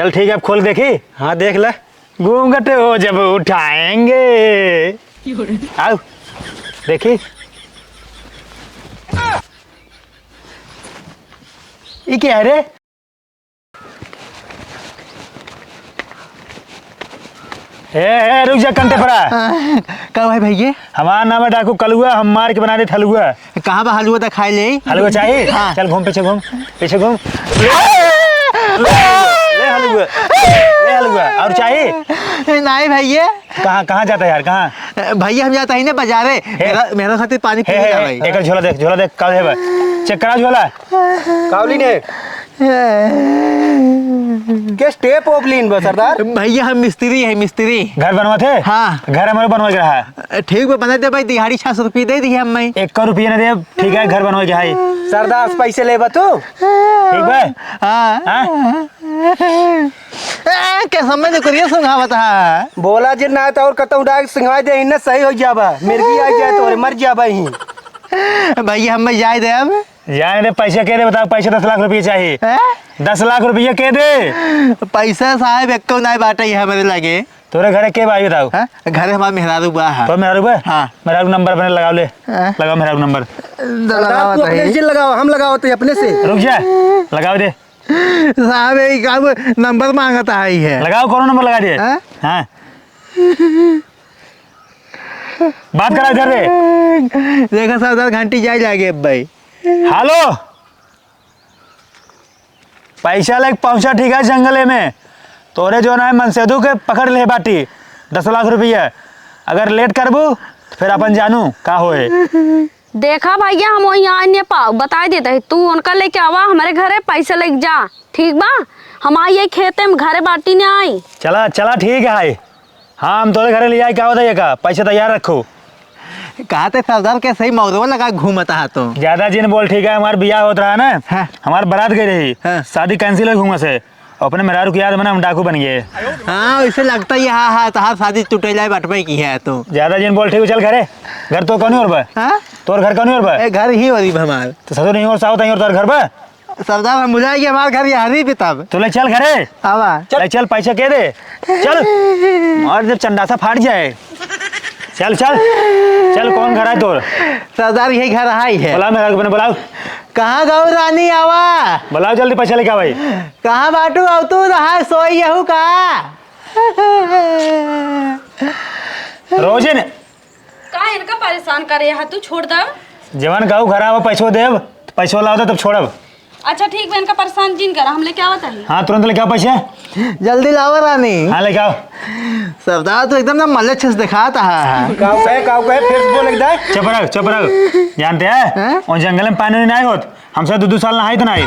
चल ठीक है, अब खोल देखी। हाँ देख ले। घूंघट हो जब उठाएंगे, आओ देखी। ये क्या है रे? रुक जा कंटे पड़ा। कब है भैया? हमारा नाम है डाकू कलुआ, हम मार के बना दे हलुआ। कहाँ बा हलवा? तो खाई ले। हलुआ चाहिए? हाँ। चल घूम, पीछे घूम, पीछे घूम। ले हलुआ, ले हलुआ। और चाहिए? नहीं भैया। कहाँ जाता है यार, कहाँ? भैया हम जाता ही ना बाजारे, मेरा खातिर पानी पी ले भाई। एक झोला देख, झोला देख का है, चेक करा झोला। कावली ने के स्टेप ओपलिन बा सरदार। भैया हम मिस्त्री है, मिस्त्री। घर बनवा थे? हाँ। घर हमारे बनवा के रहा है। ठीक है बना दे भाई, दिहाड़ी 600 रुपये दे दी हम। 1 रुपया न दे, ठीक है घर बनवा के है। सरदार से पैसे ले तू ठीक है? हाँ क्या समझ करिए सुनावत है। बोला जे ना तो और कतौ डाक सिंगवाई दे इन्ने सही हो जाबा, मिर्गी आ जाए तो मर जाबा ही। भैया हम जाए दे अब। जाने दे, पैसे के दे बताओ। पैसे 10 लाख रुपये चाहिए। 10 लाख रुपये के दे। पैसा साहब एक नहीं बाटे है हमारे लगे। तोरे घर के भाई बताओ? घर हमारा मेहरारू बा है। तो मेहरारू बा? हाँ। मेहरारू नंबर अपने लगाओ, ले लगाओ मेहरारू नंबर। सरदार तू अपने से लगाओ, हम लगाओ तो अपने से। रुक जा, लगाओ दे साहब एक नंबर मांगता है। लगाओ, कौन नंबर लगा दिए? हाँ बात करा इधर रे। देखा सरदार घंटी जाए जाएगी अब भाई। हेलो, पैसा लेके पहुंचा ठीक है जंगले में। तोरे जो ना मनसेदू के पकड़ ले बाटी 10 लाख रुपया। अगर लेट करबू तो फिर अपन जानू का होए। देखा भैया हम वही आने पाओ बता देते है, तू उनका लेके आवा हमारे घरे, पैसे लेके जा, ठीक बा? हम आई खेते में घरे बाटी ने आई। चला चला ठीक है भाई। हाँ हम तोरे घरे ले जाए, क्या बताइए का पैसे तैयार रखो। कहा थे सरदार के सही मौजवा लगा घूमता है तो। ज्यादा जिन बोल, ठीक है? हमारा ब्याह होता रहा ना। हाँ। हमारी बारात गई रही। हाँ। शादी कैंसिल हो घूमा से, अपने मेहरारू की याद में ना हम डाकू बन गए। हाँ वैसे लगता ही हाँ तहार शादी टूटे जाए बटवे की है तो। ज्यादा जिन बोल, ठीक है? चल घरे। घर तो कौन और बा? तोर घर कौन और बा? घर ही हो रही हमार। तो ससुर नहीं और साउथ नहीं और तोर घर बा? सरदार हम बुझाएंगे हमारे घर यहाँ नहीं भी तब। तो ले चल घरे। आवा चल पैसे के दे, चल। और जब चंडासा फाट जाए, चल चल चल। कौन घर है तोर? सरदार यही घर आई है। बुला मेरा को, बुलाओ। कहाँ गौ रानी आवा? बुलाओ जल्दी, पैसा लेके आ भाई। कहाँ बाटू आउ तू रहा सोई यहू का? रोजिन का इनका परेशान करे है, तू छोड़ दे। जवान कहू घर आवा, पैसो देव, पैसो लाओ तब छोड़ब। अच्छा ठीक है, इनका परेशान जिन करा, हम लेके आवत है। हाँ तुरंत लेके आओ पैसे। जल्दी लावा रानी। हाँ लेके आओ। सरदार तो एकदम ना मल्लछ दिखाता है। काव कहे फिर से बोल एकदम। चुप रहो। जानते हैं और जंगल में पानी नहीं होत, हमसे 2 साल नहाई तो नहीं।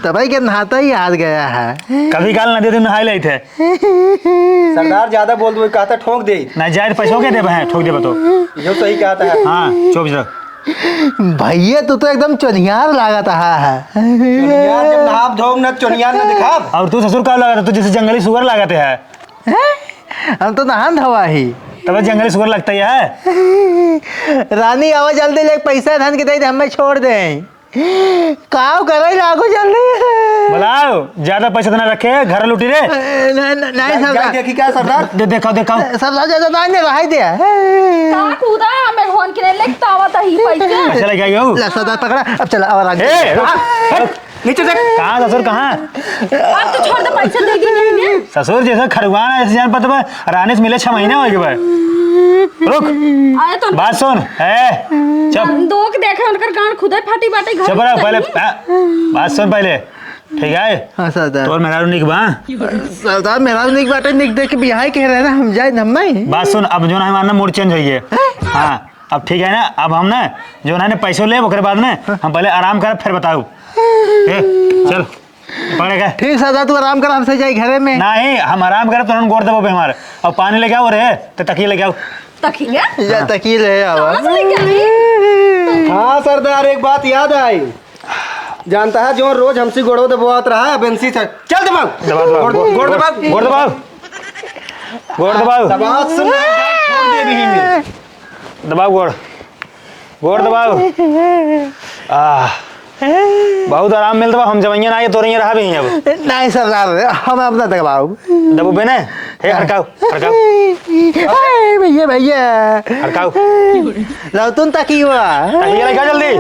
तभी के नहाता ही याद गया है। कभी काल नदी में नहाई ले थे। सरदार ज्यादा बोल दो, कहता ठोक दे। नहीं जाए पैसों के दे ठोक दे तो। जो सही कहता है। हाँ चुप रहो। भैया तू तो एकदम चोनियार लागता है। चोनियार जब नहाब धोब न चोनियार न दिखाब। और तू ससुर का लगा तो जैसे जंगली सुअर लगाते हैं। हम तो नहान धोआ ही, तब जंगली सुअर लगता है। रानी आवा जल्दी ले, पैसा धन के दे हमें छोड़ दे। काव करे लागो जल्दी। बुलाओ, ज्यादा पैसा तो ना रखे, घर लुटी रे। नहीं सरदार। देखी क्या सरदार? देखो सरदार ज्यादा नहीं रहा दे। का कूदा हमें घोन के लेके आवत है पैसे। पैसा लेके आई हो। सरदार पकड़ा, अब चला और आगे। नीचे देख। कहाँ ससुर कहाँ? अब तो छोड़ दे, पैसे देगी नहीं। ससुर जैसा खरवान ऐसे जान पता रानी से मिले 6 महीने हो गए। रुक आए तो बात सुन है। चुप दो के देखे उनकर कान खुद ही फाटी बाटे घर। चुप रहो पहले, बात सुन पहले, ठीक है? हाँ सरदार। तोर मेहरारू निक बा? सरदार मेरा निक बाटे निक देख के बिहार कह रहे ना हम जाए नम्मे। बात सुन, अब जो ना हमारा मूड चेंज होइए। हाँ अब ठीक है ना, अब हम ना जो ना पैसों ले ओकरे बाद में हम पहले आराम कर फिर बताऊ। चल पड़ेगा। ठीक सरदार तू आराम कर, हमसे जाए घरे में। नहीं हम आराम कर तो गोड़ दबो पे हमारे। और पानी लेके आओ रे, तो तकिए लेके आओ। तकिया जा तकील है आवा। कहां से लेके आई? हाँ सरदार एक बात याद आई, जानता है जो रोज हमसे गोड़ो दबावत रहा है बेंसी से। चल दबाओ गोड़ दबाओ, गोड़ दबाओ, गोड़ दबाओ, दबाओ सुन छोड़ दे भी में। दबाओ गोड़, गोड़ दबाओ। बहुत आराम मिलता बा, हम जवैया ना आए तो रहा भी अब नहीं सरदार हम अपना दबाओ। दबो बेने हे हड़काओ हड़काओ भैया भैया हड़काओ लौतुन तक ही हुआ। ये लगा जल्दी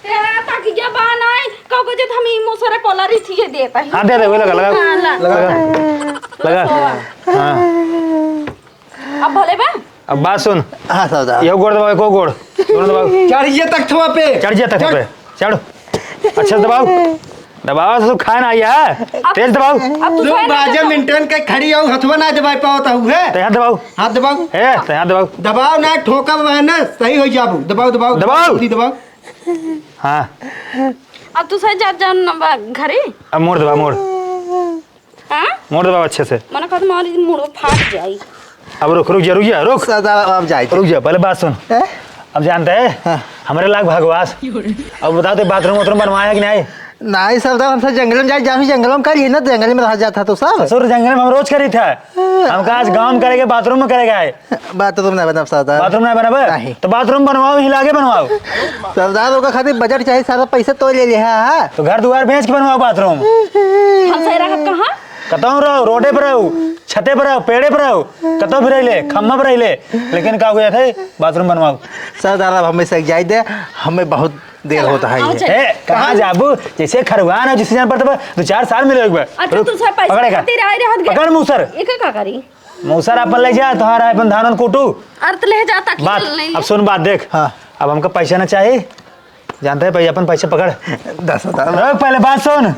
तेरा ताकि जब बहाना है कहो को जब हम इमो सरे पोलरी थी देता है। हां दे दे वो लगा लगा हाँ, लगा हां अब भले बा अब बात सुन। हाँ सरदार। ये गोड़ दबाओ को गोड़ दोनों दबाओ चढ़िए तख्तवा पे। चढ़ जाता है पे चढ़ो अच्छा से दबाओ दबाओ तो खाना आया तेज दबाओ अब तू लोग बाजे मेंटेन के खड़ी हो हथवा ना दबाई पाओ तो है। तैयार दबाओ हाथ दबाओ ए तैयार दबाओ दबाओ ना ठोका है ना सही हो जाबू। दबाओ दबाओ दबाओ। जल्दी दबाओ। हाँ अब तू सही जा जा घरे अब मोड़ दबाओ हां मोड़ दबाओ अच्छे से मन कहत मारी मुड़ फाट जाई। अब रुक रुक जा रुक जा रुक सरदार अब जाए रुक जा पहले बात सुन हैं? अब जानते हैं हमारे लाख भगवास अब बताओ तो बाथरूम वाथरूम बनवाया कि नहीं नहीं सरदार हम सब जंगल में जाए जहाँ जंगलों में करिए ना जंगल में रह जाता तो सब ससुर जंगल में हम रोज करी था हम आज गाँव में करेंगे बाथरूम में करेगा बाथरूम नहीं बना सरदार। बाथरूम नहीं बना नहीं। तो बाथरूम बनवाओ हिला के बनवाओ सरदार का खातिर बजट चाहिए सारा पैसा तो ले लिया। तो घर दुआर भेज के बनवाओ बाथरूम हम सही रखत कहां कतौ रहो रोडे पर रहो छते पर रहो पेड़े पर रहो कतौ भी रहिले खम्मा पर रहिले लेकिन का हुआ थे बाथरूम बनवाओ सरदार अब हमें से जाए दे हमें बहुत देर होता है ये। ए कहाँ जाबू जैसे खरवान है जिससे जान पड़ता है 2-4 साल मिले एक बार अच्छा तू सब पैसा खातिर आए रहत गए पकड़ मूसर एक का करी मूसर अपन ले जा तोहारा अपन धान कोटू अर्थ ले जाता कि बात नहीं अब सुन बात देख हाँ। अब हमको पैसा ना चाहिए जानते हैं भैया अपन पैसे पकड़ 10,000 रुक पहले बात सुन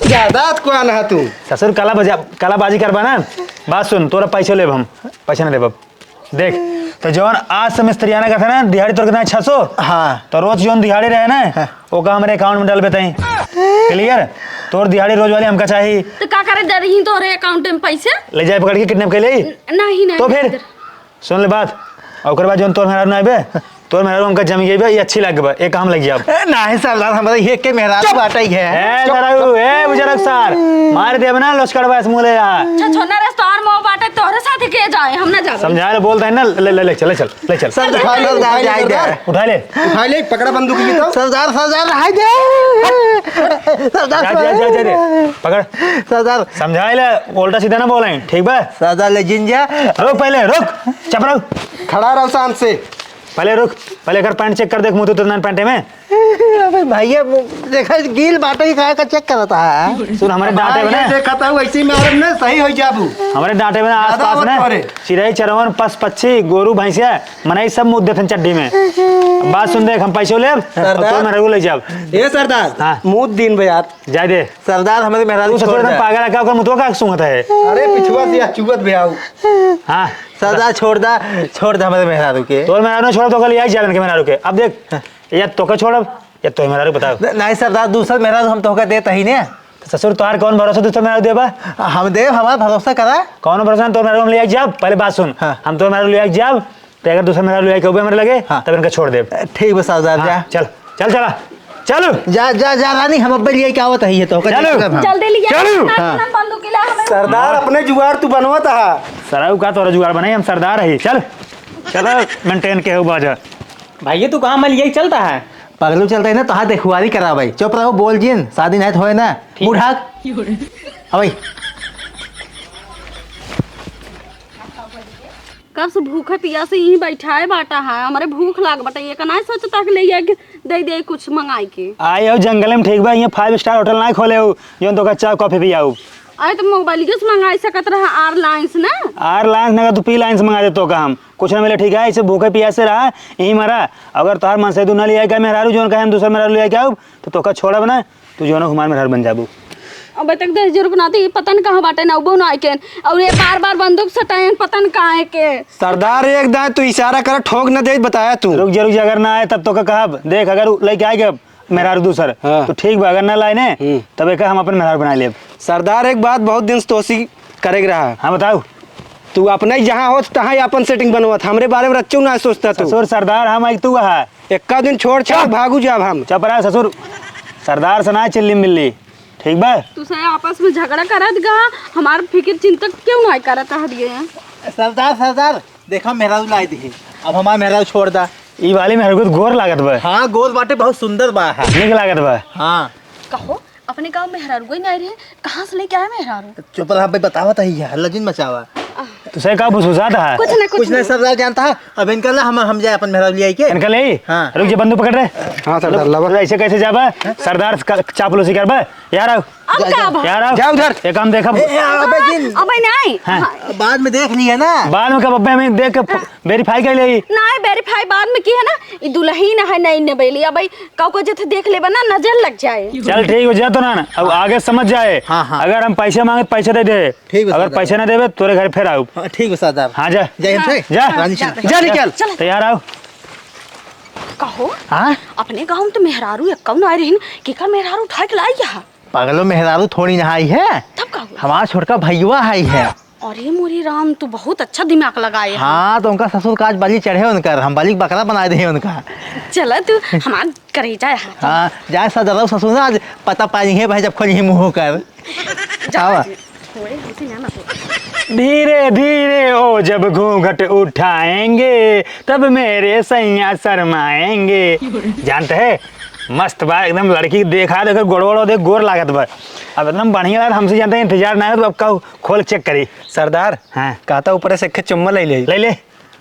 ज्यादा को आना तू ससुर कालाबाजी करबा ना बात सुन तोरा पैसे लेब हम पैसा ना देब देख तो जौन आज से मिस्त्रियाना का था ना दिहाड़ी तोर कितना 600 हाँ। तो रोज जौन दिहाड़ी रहे ना वो का हमारे अकाउंट में डाल बेताई क्लियर तोर दिहाड़ी रोज वाली हमका चाहिए तो का करे डर ही तोरे अकाउंट में पैसे ले जाए पकड़ के किडनैप कर ले नहीं नहीं तो फिर सुन ले बात और ओकर बाद जौन तोर मेहरारू ना आबे तोर मेहरारू हमका जमी गई बे ये अच्छी लग बे एक काम लग गया अब नहीं सरदार हमारे ये के मेहराज बाटा ही है। ए मेहरारू ए बुजुर्ग सर मार दे बना लश्कर बस मुले यार अच्छा छोना रेस्टोरेंट में बाटे तोरे साथ के जाए हम ना जावे समझा ले बोलता है ना ले ले ले चल ले चल ले चल सरदार जाए दे उठा ले उठा ले पकड़ा बंदूक की तो सरदार रहा दे सरदार जा जा जा दे पकड़ सरदार समझा ले उल्टा सीधा ना बोलें ठीक बा सरदार ले जिंजा रुक पहले रुक चुप रहो खड़ा रहो शांत से। पहले रुक पहले अगर पैंट चेक कर देख मुँह तो पैंटे में अबे भैया देखा गिल बाटा ही का चेक करता है। सुन हमारे डांटे में ना देखा था वैसे ही मारम ना सही हो जाबू। हमारे डांटे में ना आस ज्यादा पास मत ना करे। चिड़ै चरवन पस पक्षी गोरू भैंसिया मनाई सब मुद्दे थे चड्डी में बात सुन देख हम पैसे ले तो मैं रघु ले जाब ए सरदार हाँ। मुंह दिन बे यार। जाए दे सरदार हमारे मेहराज तू ससुर एकदम पागल का ओकर मुतवा का सुंगत है अरे पिछुआ से चुगत भी आओ। हां सरदार छोड़ दा हमारे मेहरारू के तोर मेहरारू छोड़ तो कल यही जाबन के मेहरारू के अब देख या तो के छोड़ब या तो मेहरारू बताओ नहीं सरदार दूसरा मेहरारू हम तो देते ही ने ससुर तोहार कौन भरोसा दूसरा मेहरारू देबा हम देव हमारा भरोसा करा कौन भरोसा तो मेहरारू हम ले जाब पहले बात सुन हाँ। हम तो मेहरारू ले जाब तो अगर दूसरा मेहरारू ले के मेरे लगे हाँ। तब इनका छोड़ दे ठीक है सरदार जा चल चल चला चलो जा जा जा रानी हम अब लिए क्या होता है ये तो चलो। जल्दी लिया चलो। ना बंदूक ला हमें सरदार अपने जुगाड़ तू बनवत हा। सराऊ का तोरा जुगाड़ बनाई हम सरदार है चल चलो मेंटेन के हो बाजा भाई तू कहाँ मल यही चलता है पगलू चलता है ना तो हाँ देखुआरी करा भाई चुप रहो बोल जिन शादी नहीं होए ना मुंह ढाक हाँ भाई कब से भूखे पिया से यहीं बैठाए बाटा है हमारे भूख लाग बटा ये का नहीं सोचता कि ले के दे कुछ मंगाई के आए हो जंगल में ठीक बा ये 5 स्टार होटल ना खोले हो जो तो का चाय कॉफी पियाऊ आए तो मोबाइल से मंगाई सकत रहा आर लाइन्स ना आर लाइन्स ना तू पी लाइन्स मंगा दे तो का हम कुछ ना मिले ठीक है इसे भूखे प्यासे रहा यही मरा अगर तोहार मन से तू ना लिया क्या मेहरारू जो कहे हम दूसरा मेहरारू लिया क्या तो का छोड़ब ना तू जो ना हमार मेहरारू बन जाबू अब तक 10 रुपया ना पता न कहाँ बाटे ना उबो ना के और ये बार बंदूक सटाए पता न कहाँ है के सरदार एक दाए तू इशारा कर ठोक न दे बताया तू। रुक जा अगर ना आए तब तो का कहब देख अगर लेके आएगा मेहरारू दूसर हाँ। तो ठीक बा अगर ना लाए ने तब एक हम अपन मेहरारू बना लेब सरदार एक बात बहुत दिन से तोसी करे रहा। हाँ बताओ तू अपने जहाँ हो तहाँ अपन सेटिंग बनवत हमरे बारे में रच्चू ना सोचता तू। ससुर सरदार हम आई तू है एक्का दिन छोड़ छाड़ भागू जाब हम। चुप रहा ससुर सरदार से ना चिल्ली मिल्ली ठीक बा तू से आपस में झगड़ा करत गा हमार फिक्र चिंता क्यों नहीं करत है दिए सरदार देखो मेहरारू लाई दी अब हमारा मेहरारू छोड़ दा ई वाली में हरगुत गोर लागत बा। हाँ गोल बाटे बहुत सुंदर बा है। निक लागत बा। हाँ कहो अपने गांव में मेहरारू कोई नहीं रही है, कहाँ से लेके आए मेहरारू? चुप रहा भाई, बतावा ही है लजिन मचावा। तुसे का भुसभुसा था? कुछ नहीं सरदार जानता है। अब इनका ला हम जाए अपन मेहरारू ले आई के। इनका ले। हाँ। रुक जा, बंदूक पकड़ रहे। हाँ सरदार लावा। ऐसे कैसे जाबा? सरदार चापलूसी कर बा। यार आओ, अब क्या बा? यार आओ। जा उधर। एक काम देखा। अबे जिन अबे नहीं हाँ। बाद में देख लिया ना। बाद में कब अब्बे में देख के वेरीफाई कर ले। नहीं वेरीफाई बाद में की है ना, ये दुल्हीन है नहीं नबेली। अब काऊ को जैसे देख ले ना नजर लग जाए। चल ठीक हो जा तो ना, अब आगे समझ जाए। हाँ, हाँ। अगर हम पैसे मांगे पैसे दे दे। ठीक है अगर सरदार। पैसे ना देवे तोरे घर फिर आओ। हाँ, ठीक है सरदार। हाँ जा जय हिंद से। जा रानी सिंह। जा निकल। तैयार आओ। कहो हाँ अपने गांव में तो मेहरारू एक कौन आए रही कि कर मेहरारू उठा के लाई यहाँ पागलो मेहरारू थोड़ी नहाई है। तब का हुआ? हमारा छोटका भैया आई है। अरे मोरी राम तू बहुत अच्छा दिमाग लगाए है। हाँ तो उनका ससुर काज बाली चढ़े उनकर, हम बाली बकरा बना दे उनका। चला तू हमार करे जाए यहाँ। हाँ जाए सदर ससुर ना आज पता पाएंगे भाई जब खोली मुँह कर। जा हाँ। थोड़े हमसे ना मत। धीरे धीरे ओ जब घूंघट उठाएंगे तब मेरे सैया शर्माएंगे। जानते है मस्त बा एकदम, लड़की देखा देख गोड़ देख गोर लागत बा। अब एकदम बढ़िया यार, हमसे जानते हैं इंतजार ना है तो अब का खोल चेक करी। सरदार हाँ कहता ऊपर से चुम्मा ले ले। ले ले,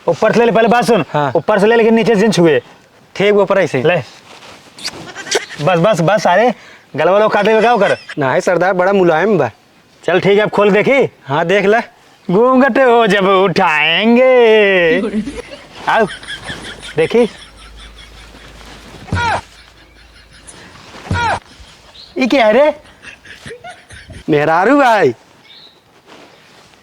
ऊपर से ले ले, पहले बात सुन। हाँ। ऊपर से ले लेकिन नीचे से छुए। ठीक ऊपर ऐसे ले बस बस बस, सारे गलवा लोग काटे हुए क्या कर। ना है सरदार, बड़ा मुलायम बा। चल ठीक है, अब खोल देखी। हाँ देख ले। घूंघट हो जब उठाएंगे। आओ देखी। ये क्या है रे? मेहरारू भाई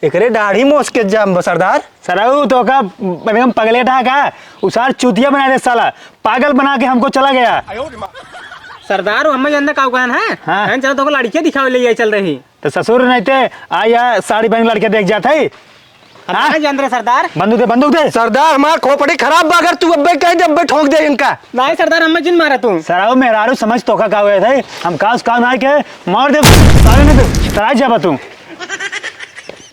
एकरे दाढ़ी मोस के जाम सरदार। सराऊ तो का एकदम पगले था का, उसार चूतिया बना दे साला, पागल बना के हमको चला गया। सरदार वो हमें जानना काऊ कहन है। हाँ। हैं चलो तो को लड़कियां दिखावे ले आई चल रही। तो ससुर नहीं थे आया साड़ी पहन लड़के देख जाता है। हम हाँ? नहीं जान रहे सरदार। बंदूक दे। सरदार हमारा खोपड़ी खराब बा, अगर तू अब्बे कहे जब ठोक दे इनका। नहीं सरदार हमें जिन मारा तू। सराऊ मेहरारू समझ तो का हुए थे, हम कास काम ना के मार दे साले ने तो तराई जाबा तू।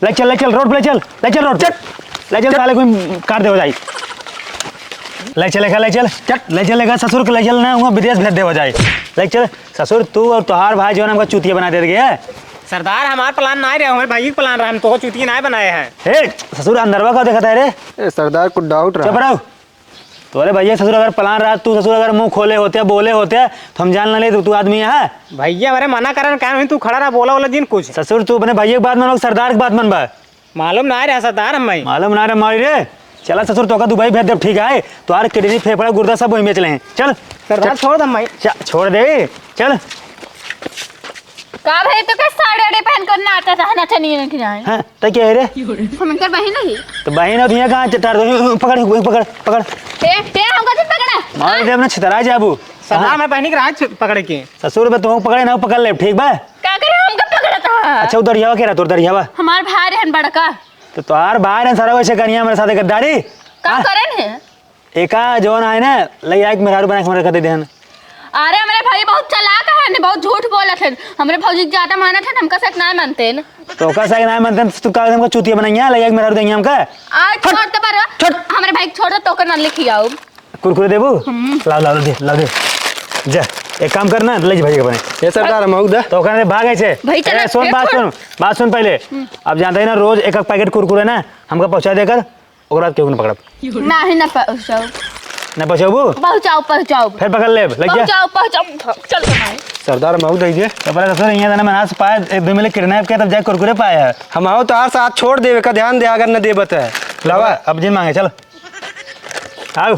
ले चल रोड पे चल रोड ले चल साले कोई कार दे हो जाए। ले चलेगा ससुर को ले चल ना, वहाँ विदेश भेज दे हो जाए। ले चल ससुर, तू और तोहार भाई जो है ना हमको चूतिया बना दे गया। सरदार हमारा प्लान नहीं रहा, हमारे भाई का प्लान रहा, हम तो चुतिया नहीं बनाए हैं। हे ससुर अंदरवा का देखता है रे। सरदार को डाउट चुप रहा। रहो। तोरे भैया ससुर अगर प्लान रहा, तू ससुर अगर मुंह खोले होते बोले होते तो हम जान ना ले तू आदमी है। भैया हमारे मना करन क्या तू खड़ा रहा बोला जिन कुछ। ससुर तू अपने भैया की बात मानो, सरदार की बात मन बा। मालूम नहीं रहा सरदार हमें। मालूम ना रे मारी रे। चला ससुर तो का दुबई भेज दे, ठीक है। तो यार किडनी फेफड़ा गुर्दा सब वहीं में चले हैं। चल सरदार छोड़ दम भाई। छोड़ दे चल। का भाई तो क्या साड़ी वाड़ी पहन कर नाचा था नाचा नहीं कि जाए हाँ तो क्या है रे? हम इनकर बहन नहीं तो बहन और भैया कहाँ चटार दो, पकड़ ते हमको तो पकड़ा मार दे अपने छितरा जाबू। सरदार मैं पहनी के राज पकड़ के। ससुर में तुम पकड़े ना पकड़ ले, ठीक बा। का करे हमको पकड़ा था। अच्छा उधर दरियावा कह रहा, तोर दरियावा हमार भाई रहन बड़का तो तोहार बाहर है सारा वैसे करिया मेरे साथ गद्दारी। का करन है। एका जोन आए ना ले आके मेहरारू बना के हमारे कहते देहन। अरे हमारे भाई बहुत चालाक है ने बहुत झूठ बोलत है। हमारे भौजी ज्यादा मानत है, हमका सच नहीं मानते न। तो का सही ना मनते तू का हमको चूतिया बनाइया ले आके मेहरारू देंगे हमका। आज छोड़ तो पर हमारे भाई छोड़ दो तो कर ना लिखी आओ। कुरकुरे देबू? लाओ दे जा। एक काम करना ले भाई के बने। ये सरदार हम दे तो कहने भागे छे। भाई चला, सुन बात सुन पहले। अब जानते हैं ना रोज एक पैकेट कुरकुरे ना हमका पहुंचा देकर ओकरा बाद क्यों ना पकड़ब नहीं ना पहुंचाओ ना पहुंचाबू पहुंचाओ फिर पकड़ ले लग जा। पहुंचाओ चल भाई सरदार हम दे तो पहले ससुर यहाँ ना मैंने पाया एक दो मिले किडनैप किया तब जाके कुरकुरे पाया। हम आओ तो हर साथ छोड़ देवे का ध्यान दे, अगर न दे बता लावा अब जिन मांगे चल आओ।